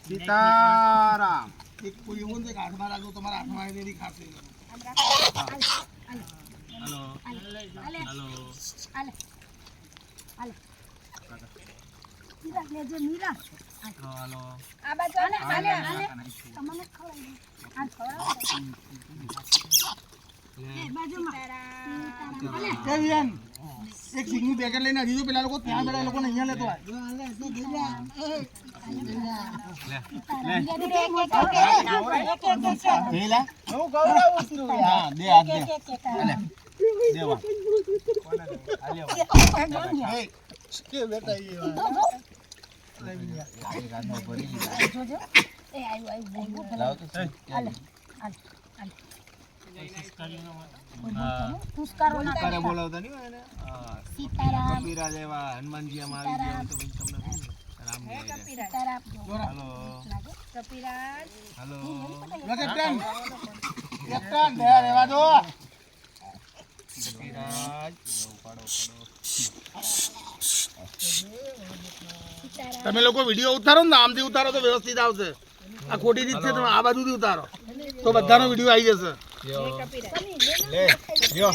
सीताराम एक कोई એવું ને હાથમાં રાખો તમારા હાથમાં આવીને ખાશે हेलो हेलो હાલે મીરા લેજો મીરા हेलो આ બાજુ હાલે તમને ખવડાવી આ ખવડાવો એ બાજુમાં કેવિયન એક સિંગનું પેકેટ લઈને દીધો પેલા લોકો ત્યાં બેઠા લોકોને અહીંયા લેતો આય લે હું ગૌરવ છું યાર દે હાથ દે લે દેવા કોને દે આલ્યો એ કે બેટા ઈ લઈ ગાડનો ભરી જોજો એ આવ્યો લાવ તો હાલે હાલે પુષ્કારો ના કરે બોલાવતા નહીં એને સીતારામ કબીરા જેવા હનુમાનજી આમ આવી ગયા તો પછી તમને રામ બોલે સીતારામ હેલો કપિરાજ હેલો કેપ્ટન કેપ્ટન બે રેવા દો કબીરાજ ઉપાડો તમે લોકો વિડિયો ઉતારો ને આમથી ઉતારો તો વ્યવસ્થિત આવશે આ ખોટી રીત છે તમે આ બાજુથી ઉતારો તો બધાનો વિડિયો આવી જશે લે લ્યો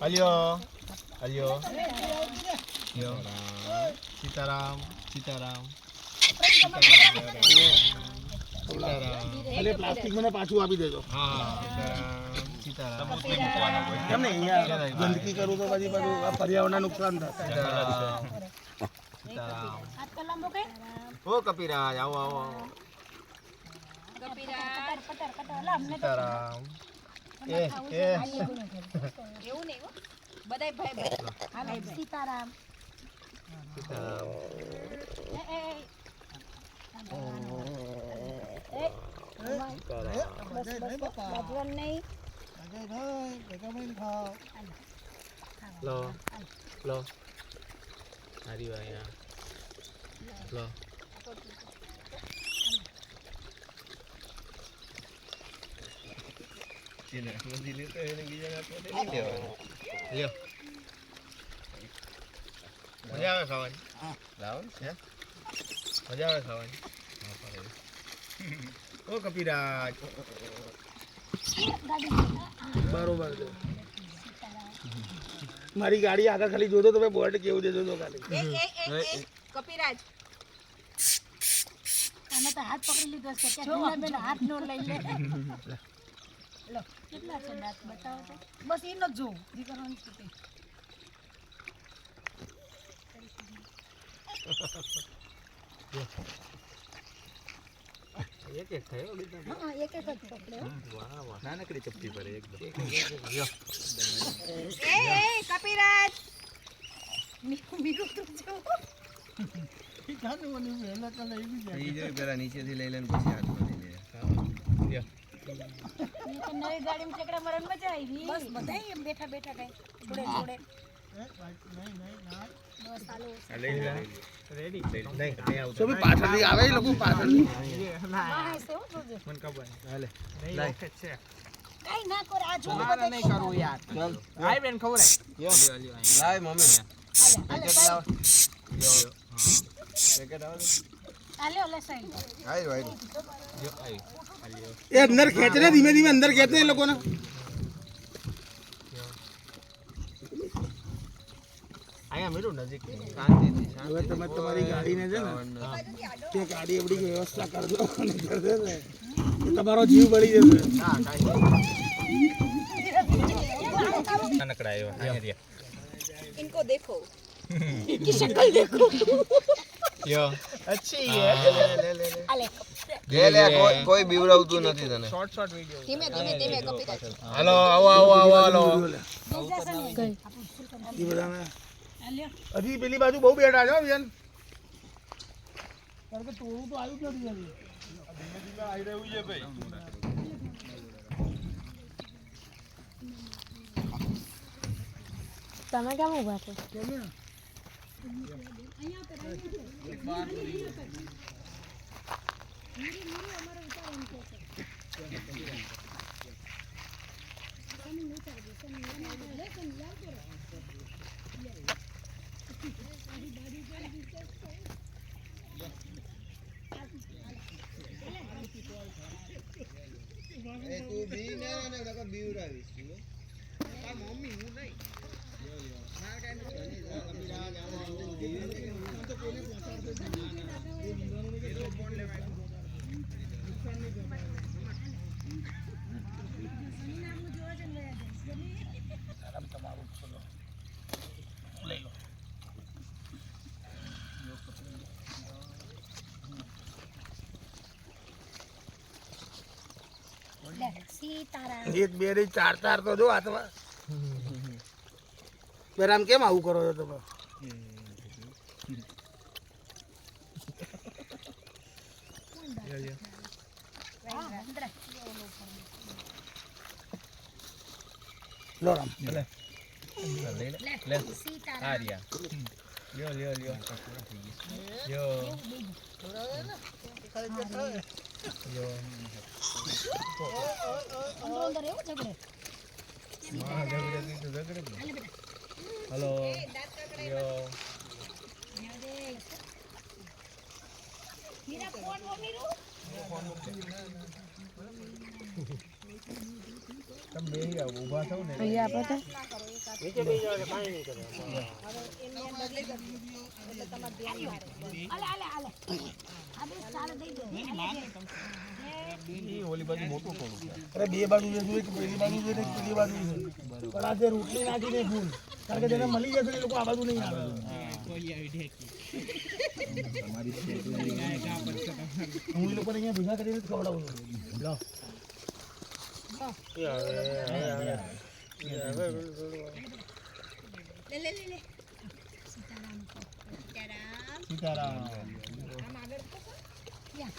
અલ્યો અલ્યો લ્યો સીતારામ સીતારામ અલે પ્લાસ્ટિક મને પાછું આપી દેજો હા સીતારામ કેમ ને અહીંયા ગંદકી કરું તો પછી પર્યાવરણને નુકસાન થાય સીતારામ હાથ પર લાંબો કે ઓ કપિરાજ આવો આવો કપિરાજ પટર લાવ ને સીતારામ એ એવું નહીં હો બધાય ભાઈ હાલે સીતારામ સીતારામ બાજવન નહીં લો લો હારી વાયા લો Sini, sini tu yang gila apa tu dia. Ayo. Manja ke kawan? Lawan ya. Manja ke kawan? Apa ni? Oh Kapiraj. બરોબર છે મારી ગાડી આગળ ખાલી જોતો તો બોર્ડ કેવું દેજો તો ખાલી કપિરાજ આને તો હાથ પકડી લીધો છે કે બેન હાથ નો લઈ લે લો કેટલા છે દાંત બતાવો તો બસ ઈ ન જો દીકરાનું છે એક એક થયો લીધો હા એક એક જ પકડ્યો વાહ વાહ નાનકડી ચપટી પર એકદમ એ કપિરાજ મીરું તું જો ઈ જો પેલા નીચેથી લઈ લેને પછી હાથમાં લઈ લે લ્યો તો નવી ગાડીમાં ઠેકડા મરન મજા આવી બસ બધાય એમ બેઠા બેઠા કઈ જોડે જોડે લઈ લે રેડી નહીં આવતો સો પાછળથી આવે એ લોકો પાછળથી વાહ છે હો જોજો મન ખબર હાલે લાઈ છે કઈ ના કરે આ જો મારા નહીં કરું યાર ચાલ આઈ બેન ખબર હે લાય મમ્મી હાલે લાવ યો પેકેટ આવ હાલે ઓલે સાઈડ આઈ આઈ જો આઈ એ અંદર ખેંચ રે ધીમે ધીમે અંદર ખેંચ એ લોકોને આયા મેરું નજીક શાંતિથી હવે તમે તમારી ગાડીને છે ને તે ગાડી એવડી વ્યવસ્થા કરજો અને કર દે ને તમારો જીવ બળી જશે ના કાઈ નકડાયો અહીંયા રે इनको देखो इनकी शक्ल देखो यो अच्छी है ले अले કોઈ બીવરાવતું નથી તને શોર્ટ વિડિયો ધીમે ધીમે કપિરાજ હાલો આવો હાલો ઈ બધાને હજી પેલી બાજુ બહુ બેઠા છો બેન કારણ કે ટોળું તો આવ્યું જ નથી ધીમે ધીમે આવી રહ્યું છે ભાઈ તમે કેમ ઉભા છો લઈ લો. લે, સીતારામ. એક બે ને ચાર ચાર તો જો હાથમાં. બેરામ કેમ આવું કરો છો તમે? હા, અંદર. લો રામ. લે, સીતારામ. અંદર અંદર એવું ઝઘડે. હાલે બેટા. હલો મીરા ફોન હો મીરું. તમે બે ઊભા થાવ ને નીચે બેસી જાવ એટલે કાંઈ નહીં કરે. આલે આલે આલે. આ બે ચાલે દઈ દે. ઓલી બાજુ મોટું થોડું અરે બે બાજુ જોઈએ કે પેલી બાજુ જોઈએ કે પેલી બાજુ જોઈએ. પણ આ જે રોટલી નાખીને ભૂલ. કારણ કે જેને મળી જશે એ લોકો આ બાજુ નહીં આવે. હું એ લોકોને અહીંયા ભેગા કરીને જ ખવડાવું છું. લો. લે લે લે લે. સીતારામ કો. સીતારામ. સીતારામ આમ આગળ તો યા.